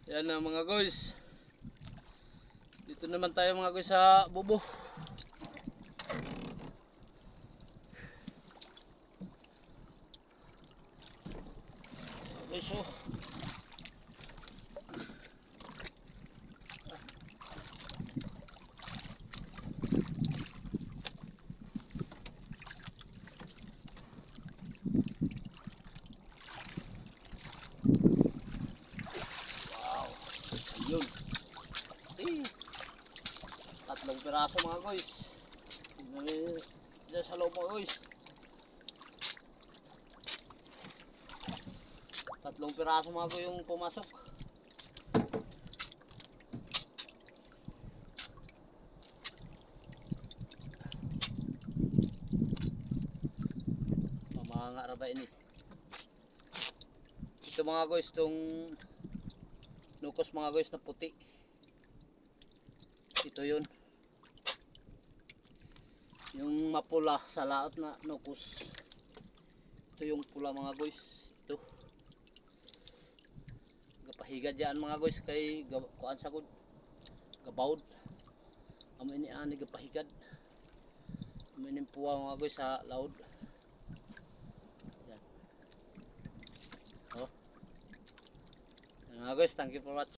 Yan na mga guys. Dito naman tayo mga guys sa bubo. Guys, oh. Wow. Ayun. Tatlong piraso mga guys. Diyan sa loob mga guys. Tatlong piraso mga guys yung pumasok. Mamanga raba ini. Ito mga guys, itong nukos mga guys na puti. Ito yun. Yung mapula sa laot na nukos. Ito yung pula mga guys. Ito. Gapahigad yan mga guys kay kuan sa gud. Gabawd. Amo ini ani gapahigad. Amo ini puwa mga guys sa laod. Yan. Oh. Mga guys, thank you for watching.